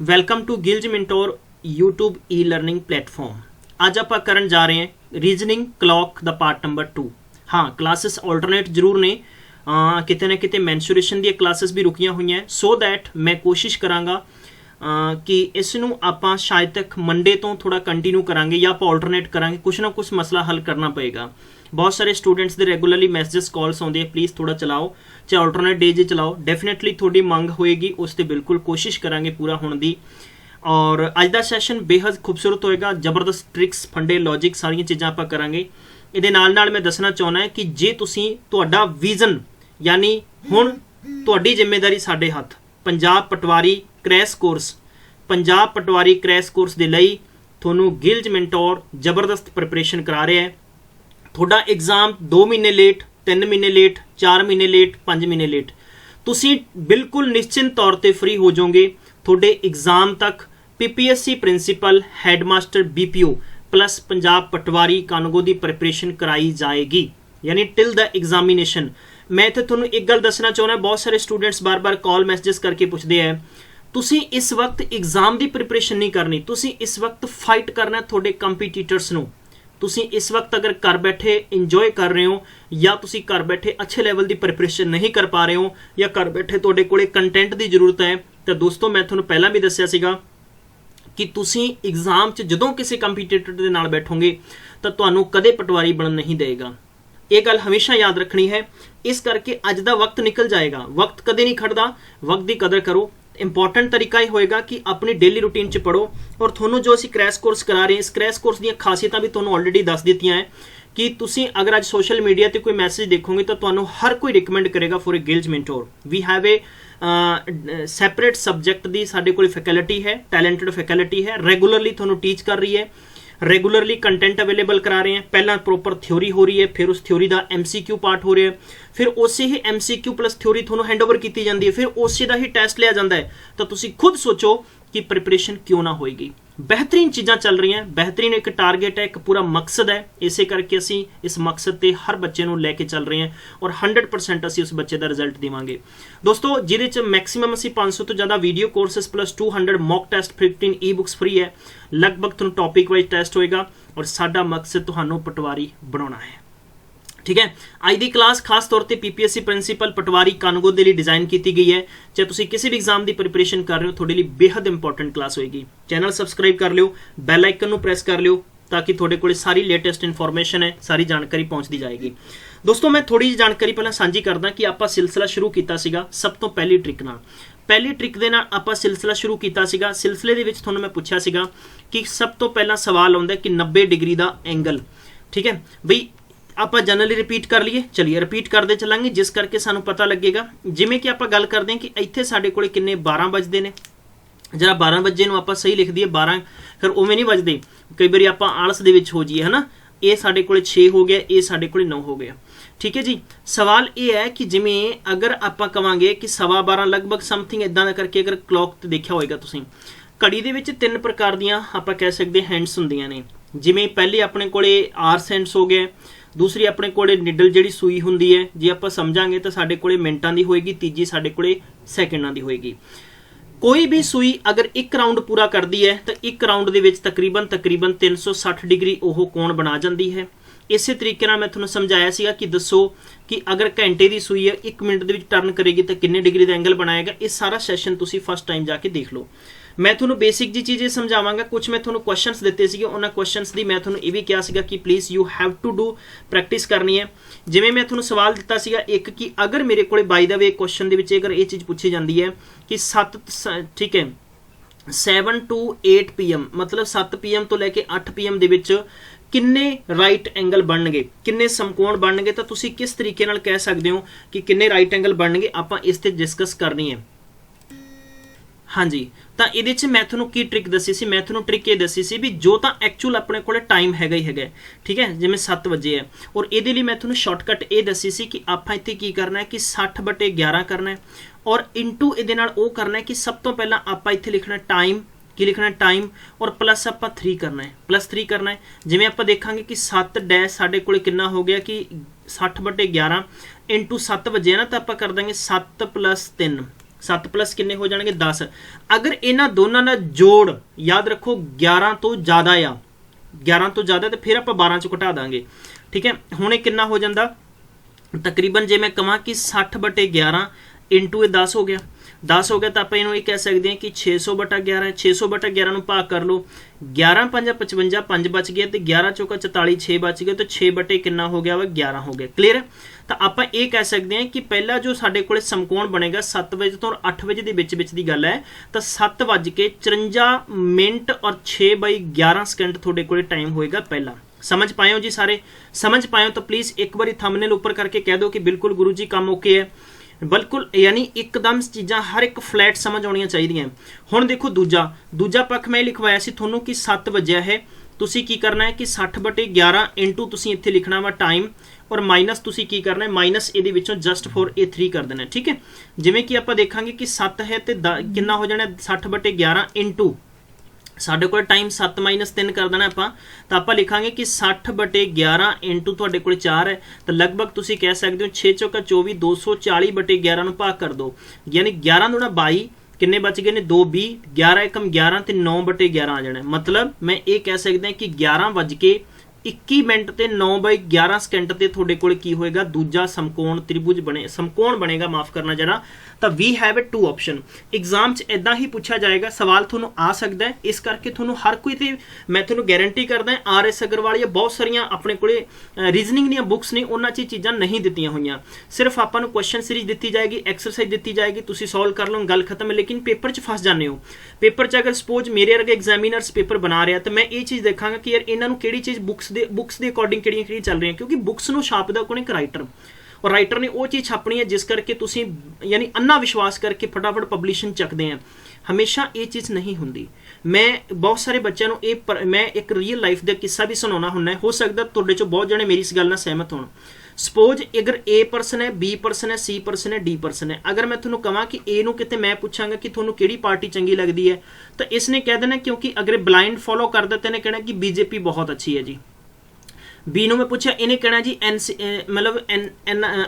Welcome to Gillz mentor YouTube e learning platform. अज आप करन जा रहे हैं रीजनिंग क्लॉक द पार्ट नंबर 2। हाँ, क्लासेस ऑल्टरनेट जरूर ने, किते ना किते मैंसुरेशन दी क्लासेस भी रुकियां हुई हैं, सो दैट मैं कोशिश करांगा कि इसनूं आपां शायद तक मंडे तो थोड़ा कंटिन्यू करांगे या आपां ऑल्टरनेट करांगे, कुछ ना कुछ मसला हल करना पएगा। बहुत सारे स्टूडेंट्स दे रेगुलरली मैसेजेस कॉल्स आउंदे, प्लीज़ थोड़ा चलाओ, चाहे ऑल्टरनेट डे जे चलाओ, डेफिनेटली थोड़ी मंग होएगी, उस ते बिल्कुल कोशिश करांगे पूरा होने दी। और अज का सैशन बेहद खूबसूरत होएगा, जबरदस्त ट्रिक्स, फंडे, लॉजिक सारियां चीज़ां आपां करांगे। इहदे नाल नाल मैं दसना चाहुंदा है कि जे तुसीं तुहाडा विजन यानी हुण तुहाडी जिम्मेदारी साडे हत्थ पंजाब पटवारी क्रैश कोर्स, पंजाब पटवारी क्रैश कोर्स दे लई तुहानूं गिल्ज मिंटोर जबरदस्त प्रिपरेशन करा रहा है। थोड़ा एग्जाम 2 महीने लेट, 3 महीने लेट, 4 महीने लेट, 5 महीने लेट, तुसी बिल्कुल निश्चिंत तौर पर फ्री हो जाओगे। थोड़े एग्जाम तक PPSC principal, headmaster, BPO plus Punjab patwari kanungo की प्रिपरेशन कराई जाएगी, यानी टिल द एग्जामिनेशन। मैं तो तुहानूं एक गल दसना चाहना, बहुत सारे स्टूडेंट्स बार बार कॉल मैसेजेस करके पूछते हैं, तुसी इस वक्त एग्जाम की प्रिपरेशन नहीं करनी, तुसी इस वक्त फाइट करना थोड़े कंपीटीटर्स नूं। तुसी इस वक्त अगर घर बैठे इंजॉय कर रहे हो या तुसी घर बैठे अच्छे लैवल की प्रिपरेशन नहीं कर पा रहे हो या घर बैठे तुहाडे कोले कंटेंट की जरूरत है, तो दोस्तों मैं तुहानूं पहला भी दस्सिया सीगा कि तुसी एग्जाम च जदों किसी कंपीटीटर दे नाल बैठोगे तो तुहानूं कदे पटवारी बनन नहीं देगा। ये गल हमेशा याद रखनी है। इस करके अज दा वक्त निकल जाएगा, वक्त कदे नहीं खड़दा, वक्त की कदर करो। इंपॉर्टेंट तरीका यह होएगा कि अपनी डेली रूटीन च पढ़ो, और थोनों जो असी क्रैश कोर्स करा रहे हैं, इस क्रैश कोर्स दी खासियतां भी तुहानूं ऑलरेडी दस दित्तियां हैं कि तुसी अगर अज सोशल मीडिया ते कोई मैसेज देखोगे तो तुहानूं हर कोई रिकमेंड करेगा for a Gill's mentor. We have a separate subject दी साडे कोल फैकल्टी है, टैलेंटेड फैकल्टी है, रेगुलरली तुहानूं टीच कर रही है, रेगुलरली कंटेंट अवेलेबल करा रहे हैं। पहला प्रॉपर थ्योरी हो रही है, फिर उस थ्योरी का MCQ पार्ट हो रहा है, फिर उस ही MCQ प्लस थ्योरी तुहानूं हैंडओवर की जाती है, फिर उस का ही टैसट लिया जाता है। तो तुसीं खुद सोचो कि प्रिपरेशन क्यों ना होएगी। बेहतरीन चीज़ां चल रही हैं, बेहतरीन एक टारगेट है, एक पूरा मकसद है, इसे करके असी इस मकसद ते हर बच्चे नूं लैके चल रहे हैं और 100% असी उस बच्चे का रिजल्ट देवांगे। दोस्तों जिहदे च मैक्सीमम असी 500 तो ज़्यादा video courses plus 200 mock test, 15 e books free है। लगभग तुहानूं टॉपिक वाइज टेस्ट होएगा और साडा मकसद तुहानूं पटवारी बनाउणा है। ठीक है, अज की क्लास खास तौर पर पीपीएससी प्रिंसीपल पटवारी कानूगो के लिए डिजाइन की गई है। चाहे तुम किसी भी एग्जाम की प्रिपरेशन कर रहे हो, थोड़े लिए बेहद इंपॉर्टेंट क्लास होगी। चैनल सबसक्राइब कर लियो, बैल आइकन को प्रेस कर लियो, ताकि थोड़े को सारी लेटेस्ट इन्फॉर्मेशन है, सारी जानकारी पहुंचती जाएगी। दोस्तों मैं थोड़ी जी जानकारी पहले साझी करदा कि आप सिलसिला शुरू किया सीगा सब तो पहली ट्रिक नाल। पहली ट्रिक दे नाल आपां सिलसिला शुरू किया सीगा। सिलसिले दे विच तुहानूं मैं पुछया सीगा कि सब तो पहला सवाल आउंदा कि 90 डिग्री का एंगल, ठीक है बई आप जनरली रिपीट कर लीए। चलिए रिपीट करते चलांगे, जिस करके सानू पता लगेगा। जिमें कि आप गल करते हैं कि इत्थे साडे कोले किन्ने 12 बजते हैं, जरा 12 बजे नूं आपां सही लिख दिए 12, फिर उवें नहीं बजते, कई बार आपां आलस दे विच हो जाइए, है ना। ये साडे कोले 6 हो गया, ये साडे कोले 9 हो गया। ठीक है जी, सवाल ये है कि जिमें अगर आपां कवांगे कि 12:15 लगभग समथिंग इदां दा करके अगर क्लॉक ते देखिया होएगा तुसीं, घड़ी दे विच 3 प्रकार दियां आपां कह सकदे हैंड्स हुंदियां ने। जिमें पहले अपने कोले आर्स हैंड्स हो गए, दूसरी अपने कोले निडल जिहड़ी सूई हुंदी है, जे आपां समझांगे तो साडे कोले मिनटां दी होएगी, तीजी साडे कोले सैकेंडां दी होएगी। कोई भी सूई अगर एक राउंड पूरा करती है तो एक राउंड दे विच तकरीबन 360 डिग्री ओह कोण बना जाती है। इस तरीके नाल मैं तुहानूं समझाया सीगा कि दसो कि अगर घंटे की सूई है 1 मिनट दे विच टर्न करेगी तो किन्ने डिग्री का एंगल बनाएगा। ये सारा सैशन तुसीं फस्ट टाइम जाके देख लो। मैं तुहानूं बेसिक जी चीज़ें समझावांगा। कुछ मैं तुहानूं क्वेश्चंस दिते सीगे, उन्हां क्वेश्चंस दी मैं तुहानूं ये भी कहा सीगा कि please you have to do practice करनी है। जिवें मैं तुहानूं सवाल दिता सीगा एक कि अगर मेरे कोले बाय द वे क्वेश्चन दे विच अगर ये चीज़ पूछी जाती है कि 7 to 8 PM मतलब 7 PM तो लैके 8 PM दे विच किन्ने राइट एंगल बनणगे, किन्ने समकोण बनणगे, तो तुसीं किस तरीके नाल कह सकदे हो कि किन्ने राइट एंगल बनणगे, आपां इस ते डिस्कस करनी है। हाँ जी, तो ये मैं तुहानूं की ट्रिक दसी सी, मैं तुहानूं ट्रिक ये दसी सी भी जो तो एक्चुअल अपने कोले टाइम हैगा ही हैगा, ठीक है, जिवें 7 बजे है। और ये लिए मैं तुहानूं शॉर्टकट ये दसी सी कि आपां इत्थे की करना है कि 60/11 करना है और इंटू इहदे नाल ओह करना है कि सब तो पहला आपां इत्थे लिखना टाइम, की लिखना है टाइम, और प्लस आपां 3 करना है, प्लस 3 करना है। जिवें आपां देखांगे कि 7 डैश साडे कोले कितना हो गया कि 60/11 इंटू 7 बजे ना, तो आपां कर देंगे 7 + 3 7 प्लस किन्ने हो जाएंगे 10। अगर इन्हां दोनों का जोड़ याद रखो 11 तो ज़्यादा आ, 11 तो ज़्यादा तो फिर आप 12 चो घटा देंगे। ठीक है, हुण ये कितना हो जाता तकरीबन, जे मैं कहां कि 60/11 इंटू ये 10 हो गया, 10 हो गया तो आप इन्हों ये कह सकते हैं कि 600/11 है। 600/11 भाग कर लो, 11 5 55, 5 बच गया, तो 11 चौका 44, 6 बच गए, तो 6 कितना हो गया वा 11 हो गया। क्लीयर है, तो आप ये कह सकते हैं कि पहला जो साडे कोले समकोण बनेगा 7 बजे तो 8 बजे के विच की गल है, तो 7:54 और 6/11 सेकंड थोड़े कोले टाइम होएगा पहला। समझ पाए हो जी सारे? समझ पाए हो तो प्लीज़ एक बार थंबनेल ऊपर करके कह दो कि बिल्कुल गुरु जी काम ओके है, बिल्कुल, यानी एकदम चीज़ां हर एक फ्लैट समझ आउणियां चाहिदियां। हुण देखो दूजा पक्ष मैं लिखवाया सी तुहानूं कि 7 वजिया है, तुसीं की करना है कि 60/11 इंटू तुसीं इत्थे लिखना वा टाइम, और माइनस तुसीं की करना है माइनस ये विचों जस्ट फॉर ए 3 कर देना। ठीक है, जिवें कि आपां देखांगे कि 7 है तो कितना हो जाना 60/11 इंटू साढ़े को टाइम 7 - 3 कर देना आपां, तो आप लिखांगे कि 60/11 इंटू तुहाडे कोल 4 है, तो लगभग तुसीं कह सकते हो 6 चौका 24, 240/11 नूं भाग कर दो, यानी 11 दूना 22, किन्ने बच गए ने 2 20, 11 एकम 11 तो 9/11 आ जाना। मतलब मैं ये कह सकता कि 11:21 ते 9/11 सेकंड ते तुहाडे कोल की होएगा दूजा समकोण त्रिभुज बने, समकोण बनेगा, माफ करना जरा। तो वी हैव 2 ऑप्शन। एग्जाम च इदा ही पूछा जाएगा, सवाल थोनों आ सकता है, इस करके थोनों हर कोई ते मैं थोनों गारंटी करदा RS अग्रवाल या बहुत सारिया अपने कोले रीजनिंग दी बुक्स ने, उन्हां च चीज़ां नहीं दित्तियां होईयां। सिर्फ आपां नूं क्वेश्चन सीरीज दी जाएगी, एक्सरसाइज दी जाएगी, तुसीं सॉल्व कर लो, गल खत्म है। लेकिन पेपर च फस जाने हो। पेपर च अगर सपोज मेरे वर्गे एग्जामिनर्स पेपर बना रहा तो मैं ये चीज़ देखा कि यार इन्हां नूं किहड़ी चीज़ बुक्स के अकॉर्डिंग किहड़ी चल रही है, क्योंकि बुक्स नूं छापदा कोई एक राइटर, और राइटर ने वो चीज़ छापनी है जिस करके तुसीं यानी अन्ना विश्वास करके फटाफट पब्लिशन चकते हैं। हमेशा ये चीज़ नहीं होंगी। मैं बहुत सारे बच्चों को मैं एक रियल लाइफ का किस्सा भी सुनाना हुन्ना है, हो सकता तुहाडे चों बहुत जने मेरी इस गल नाल सहमत होण। सपोज अगर A परसन है, B परसन है, C परसन है, D परसन है, अगर मैं तुहानूं कहां कि A नूं किते मैं पूछांगा कि तुहानूं किहड़ी पार्टी चंगी लगदी है, तो इसने कह देना, क्योंकि अगर ब्लाइंड फॉलो कर देते ने कहना कि BJP बहुत अच्छी है जी। बी नूं मैं पूछा, इन्हें कहना जी मतलब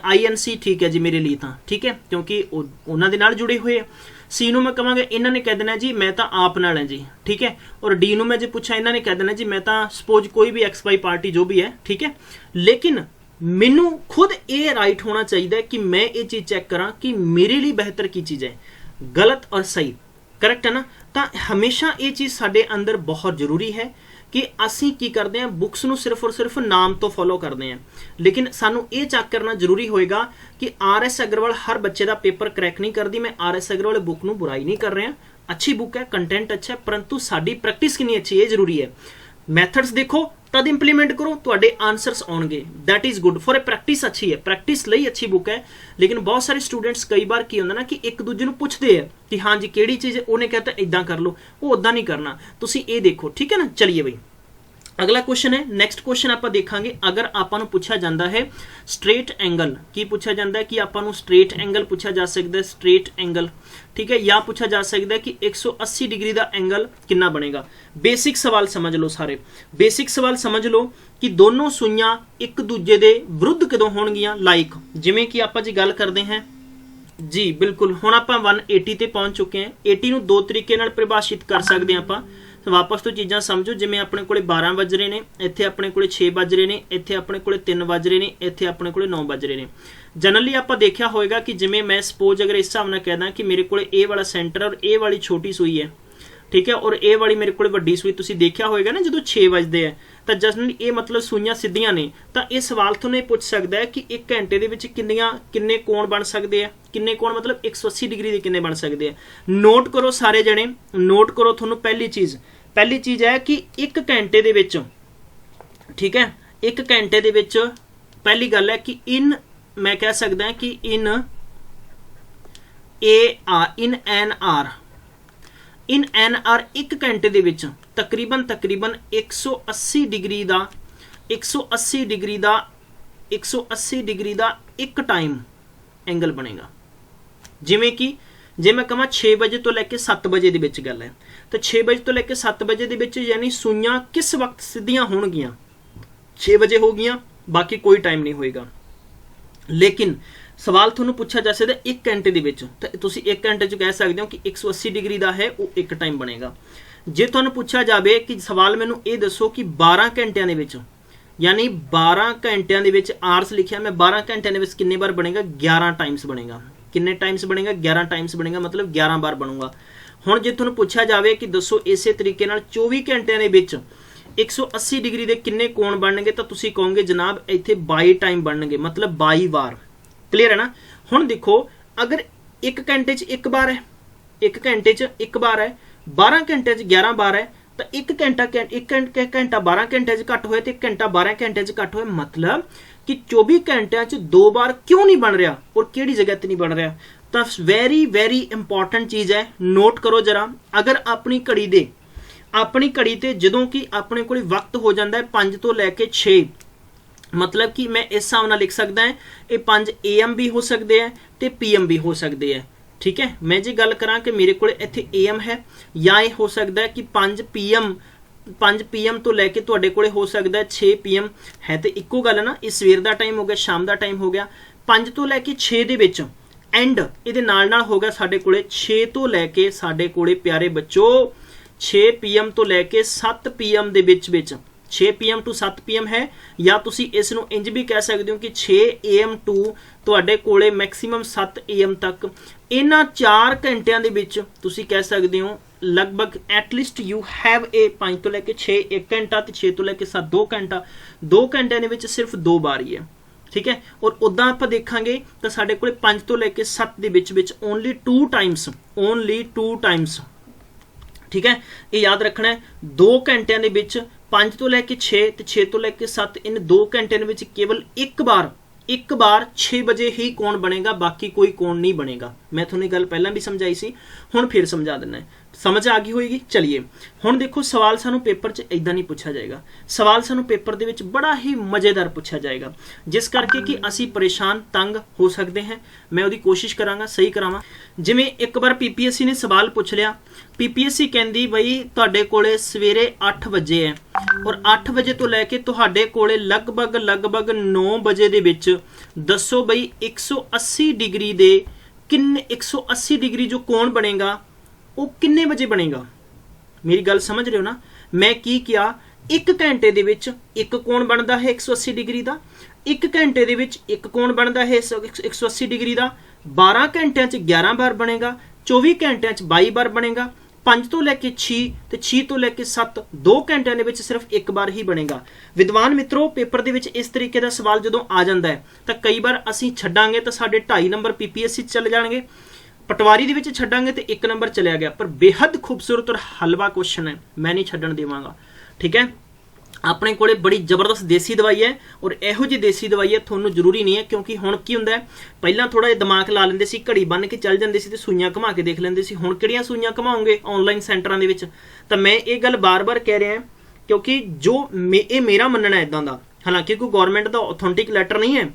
INC ठीक है जी मेरे लिए, तो ठीक है क्योंकि उन्होंने नाल जुड़े हुए। सी नूं मैं कहांगा, इन्होंने कह देना जी मैं तो आप नाल है जी, ठीक है। और डी नूं मैं जो पूछा, इन्होंने कह देना जी मैं तो सपोज कोई भी XY पार्टी जो भी है, ठीक है। लेकिन मैनू खुद ये राइट होना चाहिए कि मैं ये चीज़ चैक करा कि मेरे लिए बेहतर की चीज़ है, गलत और सही, करेक्ट है ना। तो हमेशा ये चीज़ साडे अंदर बहुत जरूरी है कि असी की करते हैं, बुक्स नूं सिर्फ और सिर्फ नाम तो फॉलो करते हैं, लेकिन सानू ये चेक करना जरूरी होएगा कि RS अग्रवाल हर बच्चे का पेपर क्रैक नहीं करती। मैं RS अग्रवाल बुक नूं बुराई नहीं कर रहा, अच्छी बुक है, कंटेंट अच्छा है, परंतु साडी प्रैक्टिस कितनी अच्छी है ये जरूरी है। मैथड्स देखो तद इंप्लीमेंट करो, तुहाडे आंसर्स आउणगे, that is good for a practice. अच्छी है, प्रैक्टिस लई अच्छी बुक है। लेकिन बहुत सारे स्टूडेंट्स कई बार की होंदा ना कि एक दूजे नूं पुछदे हैं कि हाँ जी किहड़ी चीज़ है, उन्हें कहता इदां कर लो, वो उदां नहीं करना, तुसीं ये देखो, ठीक है ना। चलिए बई अगला क्वेश्चन है, नेक्स्ट क्वेश्चन आप देखांगे। अगर आपां नूं पूछा जाता है स्ट्रेट एंगल, की पूछा जाता है कि आपां नूं स्ट्रेट एंगल पूछा जा सकता है, स्ट्रेट एंगल, ठीक है, या पूछा जा सकता है कि 180 डिग्री का एंगल कितना बनेगा। बेसिक सवाल समझ लो सारे, बेसिक सवाल समझ लो कि दोनों सूइयां एक दूजे के विरुद्ध कदों होणगियां, लाइक जिवें कि आपां जी गल करते हैं जी, बिल्कुल हुण आपां 180 ते पहुंच चुके हैं। 80 नूं दो तरीके नाल परिभाषित कर सकते हैं आपां। वापस तो चीज़ां समझो, जिवें अपने कोले 12 वज रहे ने, इत्थे अपने कोले 6 वज रहे ने, इत्थे अपने कोले 3 वज रहे ने, इत्थे अपने कोले 9 वज रहे ने। जनरली आपां देखिया होएगा कि जिवें मैं सपोज अगर इस हिसाब नाल कहदा कि मेरे कोले ए वाला सेंटर और ए वाली छोटी सूई है, ठीक है, और ए वाली मेरे कोले वड्डी सूई, तुसीं देखिया होएगा ना जो 6 वजदे है तो जनरली ये मतलब सूइयां सिद्धियां ने। तो ये सवाल तो नहीं पूछ सकता है कि 1 घंटे दे विच किन्ने कोण बन सकते हैं, किन्ने कोण मतलब 180 डिग्री के किन्ने बन सकते हैं। नोट करो सारे जने, नोट करो। तुहानूं पहली चीज़ है कि 1 घंटे दे विच, ठीक है, 1 घंटे दे विच पहली गल है कि इन मैं कह सकदा कि इन एन आर 1 घंटे दे विच तकरीबन 180 डिग्री दा एक टाइम एंगल बनेगा। जिवें कि जे मैं कहां 6 बजे तो लैके 7 बजे दे विच गल है, तो 6 बजे तो लैके 7 बजे दे विच यानी सूइयां किस वक्त सीधियां होणगियां, 6 बजे हो गईयां, बाकी कोई टाइम नहीं होएगा। लेकिन ਸਵਾਲ ਤੁਹਾਨੂੰ ਪੁੱਛਿਆ ਜਾ ਸਕਦਾ 1 ਘੰਟੇ ਦੇ ਵਿੱਚ, ਤਾਂ ਤੁਸੀਂ 1 ਘੰਟੇ 'ਚ ਕਹਿ ਸਕਦੇ ਹੋ ਕਿ 180 ਡਿਗਰੀ ਦਾ ਹੈ ਉਹ ਇੱਕ ਟਾਈਮ ਬਣੇਗਾ। ਜੇ ਤੁਹਾਨੂੰ ਪੁੱਛਿਆ ਜਾਵੇ ਕਿ ਸਵਾਲ ਮੈਨੂੰ ਇਹ ਦੱਸੋ ਕਿ 12 ਘੰਟਿਆਂ ਦੇ ਵਿੱਚ, ਯਾਨੀ 12 ਘੰਟਿਆਂ ਦੇ ਵਿੱਚ ਆਰਸ ਲਿਖਿਆ ਮੈਂ, 12 ਘੰਟਿਆਂ ਦੇ ਵਿੱਚ ਕਿੰਨੇ ਵਾਰ ਬਣੇਗਾ? 11 ਟਾਈਮਸ ਬਣੇਗਾ। ਕਿੰਨੇ ਟਾਈਮਸ ਬਣੇਗਾ? 11 ਟਾਈਮਸ ਬਣੇਗਾ, ਮਤਲਬ 11 ਵਾਰ ਬਣੂਗਾ। ਹੁਣ ਜੇ ਤੁਹਾਨੂੰ ਪੁੱਛਿਆ ਜਾਵੇ ਕਿ ਦੱਸੋ ਇਸੇ ਤਰੀਕੇ ਨਾਲ 24 ਘੰਟਿਆਂ ਦੇ ਵਿੱਚ 180 ਡਿਗਰੀ ਦੇ ਕਿੰਨੇ ਕੋਣ ਬਣਨਗੇ, ਤਾਂ ਤੁਸੀਂ ਕਹੋਗੇ ਜਨਾਬ ਇੱਥੇ 22 ਟਾਈਮ ਬਣਨਗੇ, ਮਤਲਬ 22 ਵਾਰ। ਕਲੀਅਰ ਹੈ ਨਾ? ਹੁਣ ਦੇਖੋ, ਅਗਰ 1 ਘੰਟੇ 'ਚ 1 ਵਾਰ ਹੈ, 1 ਘੰਟੇ 'ਚ 1 ਵਾਰ ਹੈ, 12 ਘੰਟੇ 'ਚ 11 ਵਾਰ ਹੈ, ਤਾਂ 1 ਘੰਟਾ 12 ਘੰਟਿਆਂ 'ਚ ਘੱਟ ਹੋਇਆ ਤੇ 1 ਘੰਟਾ 12 ਘੰਟਿਆਂ 'ਚ ਘੱਟ ਹੋਇਆ, ਮਤਲਬ ਕਿ 24 ਘੰਟਿਆਂ 'ਚ 2 ਵਾਰ ਕਿਉਂ ਨਹੀਂ ਬਣ ਰਿਹਾ ਔਰ ਕਿਹੜੀ ਜਗ੍ਹਾ ਤੇ ਨਹੀਂ ਬਣ ਰਿਹਾ। ਤਾਂ ਵੈਰੀ ਵੈਰੀ ਇੰਪੋਰਟੈਂਟ ਚੀਜ਼ ਹੈ, ਨੋਟ ਕਰੋ ਜਰਾ। ਅਗਰ ਆਪਣੀ ਘੜੀ ਤੇ ਜਦੋਂ ਕਿ ਆਪਣੇ ਕੋਲ ਵਕਤ ਹੋ ਜਾਂਦਾ ਹੈ 5 ਤੋਂ ਲੈ ਕੇ 6, ਮਤਲਬ ਕਿ ਮੈਂ ਇਸ ਹਿਸਾਬ ਨਾਲ ਲਿਖ ਸਕਦਾ ਹਾਂ, ਇਹ 5 AM ਵੀ ਹੋ ਸਕਦੇ ਹੈ ਤੇ PM ਵੀ ਹੋ ਸਕਦੇ ਹੈ। ਠੀਕ ਹੈ, ਮੈਂ ਜੇ ਗੱਲ ਕਰਾਂ ਕਿ ਮੇਰੇ ਕੋਲ ਇੱਥੇ AM ਹੈ, ਜਾਂ ਇਹ ਹੋ ਸਕਦਾ ਹੈ ਕਿ 5 PM ਤੋਂ ਲੈ ਕੇ ਤੁਹਾਡੇ ਕੋਲੇ ਹੋ ਸਕਦਾ 6 PM ਹੈ, ਤੇ ਇੱਕੋ ਗੱਲ ਹੈ ਨਾ, ਇਹ ਸਵੇਰ ਦਾ ਟਾਈਮ ਹੋ ਗਿਆ, ਸ਼ਾਮ ਦਾ ਟਾਈਮ ਹੋ ਗਿਆ। 5 ਤੋਂ ਲੈ ਕੇ 6 ਦੇ ਵਿੱਚ ਐਂਡ ਇਹਦੇ ਨਾਲ ਹੋ ਗਿਆ ਸਾਡੇ ਕੋਲੇ 6 ਤੋਂ ਲੈ ਕੇ ਸਾਡੇ ਕੋਲੇ ਪਿਆਰੇ ਬੱਚੋ 6 PM ਤੋਂ ਲੈ ਕੇ 7 PM ਦੇ ਵਿੱਚ 6 PM to 7 PM ਹੈ, ਜਾਂ ਤੁਸੀਂ ਇਸ ਨੂੰ ਇੰਜ ਵੀ ਕਹਿ ਸਕਦੇ ਹੋ ਕਿ 6 AM to ਤੁਹਾਡੇ ਕੋਲੇ ਮੈਕਸਿਮਮ 7 AM ਤੱਕ। ਇਹਨਾਂ 4 ਘੰਟਿਆਂ ਦੇ ਵਿੱਚ ਤੁਸੀਂ ਕਹਿ ਸਕਦੇ ਹੋ ਲਗਭਗ ਐਟਲੀਸਟ ਯੂ ਹੈਵ 5 ਤੋਂ ਲੈ ਕੇ 6 1 ਘੰਟਾ ਤੇ 6 ਤੋਂ ਲੈ ਕੇ 7 2 ਘੰਟਾ। 2 ਘੰਟਿਆਂ ਦੇ ਵਿੱਚ ਸਿਰਫ 2 ਵਾਰ ਹੀ ਹੈ। ਠੀਕ ਹੈ, ਔਰ ਉਦਾਂ ਆਪਾਂ ਦੇਖਾਂਗੇ ਤਾਂ ਸਾਡੇ ਕੋਲੇ 5 ਤੋਂ ਲੈ ਕੇ 7 ਦੇ ਵਿੱਚ ਓਨਲੀ 2 ਟਾਈਮਸ। ਠੀਕ ਹੈ, ਇਹ ਯਾਦ ਰੱਖਣਾ ਹੈ। 2 ਘੰਟਿਆਂ ਦੇ ਵਿੱਚ 5 ਤੋਂ ਲੈ ਕੇ 6 ਤੇ 6 ਤੋਂ ਲੈ ਕੇ 7, ਇਨ 2 ਘੰਟਿਆਂ ਦੇ ਵਿੱਚ ਕੇਵਲ ਇੱਕ ਵਾਰ 6 ਵਜੇ ਹੀ ਕੋਣ ਬਣੇਗਾ, ਬਾਕੀ ਕੋਈ ਕੋਣ ਨਹੀਂ ਬਣੇਗਾ। ਮੈਂ ਤੁਹਾਨੂੰ ਇਹ ਗੱਲ ਪਹਿਲਾਂ ਵੀ ਸਮਝਾਈ ਸੀ, ਹੁਣ ਫਿਰ ਸਮਝਾ ਦਿੰਦਾ। ਸਮਝ ਆ ਗਈ ਹੋਏਗੀ। ਚਲਿਏ ਹੁਣ ਦੇਖੋ, ਸਵਾਲ ਸਾਨੂੰ ਪੇਪਰ 'ਚ ਇਦਾਂ ਨਹੀਂ ਪੁੱਛਿਆ ਜਾਏਗਾ। ਸਵਾਲ ਸਾਨੂੰ ਪੇਪਰ ਦੇ ਵਿੱਚ ਬੜਾ ਹੀ ਮਜ਼ੇਦਾਰ ਪੁੱਛਿਆ ਜਾਏਗਾ, ਜਿਸ ਕਰਕੇ ਕਿ ਅਸੀਂ ਪਰੇਸ਼ਾਨ ਤੰਗ ਹੋ ਸਕਦੇ ਹਾਂ। ਮੈਂ ਉਹਦੀ ਕੋਸ਼ਿਸ਼ ਕਰਾਂਗਾ ਸਹੀ ਕਰਾਵਾਂ। ਜਿਵੇਂ ਇੱਕ ਵਾਰ PPSC ਨੇ ਸਵਾਲ ਪੁੱਛ ਲਿਆ, PPSC ਕਹਿੰਦੀ ਬਈ ਤੁਹਾਡੇ ਕੋਲੇ ਸਵੇਰੇ 8 ਵਜੇ ਹੈ, ਔਰ 8 ਵਜੇ ਤੋਂ ਲੈ ਕੇ ਤੁਹਾਡੇ ਕੋਲੇ ਲਗਭਗ 9 ਵਜੇ ਦੇ ਵਿੱਚ ਦੱਸੋ ਬਈ 180 ਡਿਗਰੀ ਦੇ 180 ਡਿਗਰੀ ਜੋ ਕੋਣ ਬਣੇਗਾ ਉਹ ਕਿੰਨੇ ਵਜੇ ਬਣੇਗਾ। ਮੇਰੀ ਗੱਲ ਸਮਝ ਰਹੇ ਹੋ ਨਾ? ਮੈਂ ਕੀ ਕਿਹਾ, 1 ਘੰਟੇ ਦੇ ਵਿੱਚ ਇੱਕ ਕੋਣ ਬਣਦਾ ਹੈ 180 ਡਿਗਰੀ ਦਾ, 1 ਘੰਟੇ ਦੇ ਵਿੱਚ ਇੱਕ ਕੋਣ ਬਣਦਾ ਹੈ 180 ਡਿਗਰੀ ਦਾ, 12 ਘੰਟਿਆਂ 'ਚ 11 ਵਾਰ ਬਣੇਗਾ, 24 ਘੰਟਿਆਂ 'ਚ 22 ਵਾਰ ਬਣੇਗਾ, 5 ਤੋਂ ਲੈ ਕੇ 6 ਤੇ 6 ਤੋਂ ਲੈ ਕੇ 7 2 ਘੰਟਿਆਂ ਦੇ ਵਿੱਚ ਸਿਰਫ ਇੱਕ ਵਾਰ ਹੀ ਬਣੇਗਾ। ਵਿਦਵਾਨ ਮਿੱਤਰੋ, ਪੇਪਰ ਦੇ ਵਿੱਚ ਇਸ ਤਰੀਕੇ ਦਾ ਸਵਾਲ ਜਦੋਂ ਆ ਜਾਂਦਾ ਹੈ ਤਾਂ ਕਈ ਵਾਰ ਅਸੀਂ ਛੱਡਾਂਗੇ ਤਾਂ ਸਾਡੇ 2.5 ਨੰਬਰ PPSC ਚਲੇ ਜਾਣਗੇ, ਪਟਵਾਰੀ ਦੇ ਵਿੱਚ ਛੱਡਾਂਗੇ ਤੇ 1 ਨੰਬਰ ਚਲਿਆ ਗਿਆ। ਪਰ ਬੇहद ਖੂਬਸੂਰਤ ਔਰ ਹਲਵਾ ਕੁਐਸਚਨ ਹੈ, ਮੈਂ ਨਹੀਂ ਛੱਡਣ ਦੇਵਾਂਗਾ। ਠੀਕ ਹੈ, ਆਪਣੇ ਕੋਲੇ ਬੜੀ ਜ਼ਬਰਦਸਤ ਦੇਸੀ ਦਵਾਈ ਹੈ, ਔਰ ਇਹੋ ਜਿਹੀ ਦੇਸੀ ਦਵਾਈ ਹੈ ਤੁਹਾਨੂੰ ਜ਼ਰੂਰੀ ਨਹੀਂ ਹੈ, ਕਿਉਂਕਿ ਹੁਣ ਕੀ ਹੁੰਦਾ ਹੈ, ਪਹਿਲਾਂ ਥੋੜਾ ਜਿਹਾ ਦਿਮਾਗ ਲਾ ਲੈਂਦੇ ਸੀ, ਘੜੀ ਬੰਨ ਕੇ ਚੱਲ ਜਾਂਦੇ ਸੀ ਤੇ ਸੂਈਆਂ ਘੁਮਾ ਕੇ ਦੇਖ ਲੈਂਦੇ ਸੀ। ਹੁਣ ਕਿਹੜੀਆਂ ਸੂਈਆਂ ਘੁਮਾਉਂਗੇ ਆਨਲਾਈਨ ਸੈਂਟਰਾਂ ਦੇ ਵਿੱਚ। ਤਾਂ ਮੈਂ ਇਹ ਗੱਲ ਬਾਰ-ਬਾਰ ਕਹਿ ਰਿਹਾ ਕਿਉਂਕਿ ਇਹ ਮੇਰਾ ਮੰਨਣਾ ਇਦਾਂ ਦਾ, ਹਾਲਾਂਕਿ ਕੋਈ ਗਵਰਨਮੈਂਟ ਦਾ ਆਥੈਂਟਿਕ ਲੈਟਰ ਨਹੀਂ ਹੈ,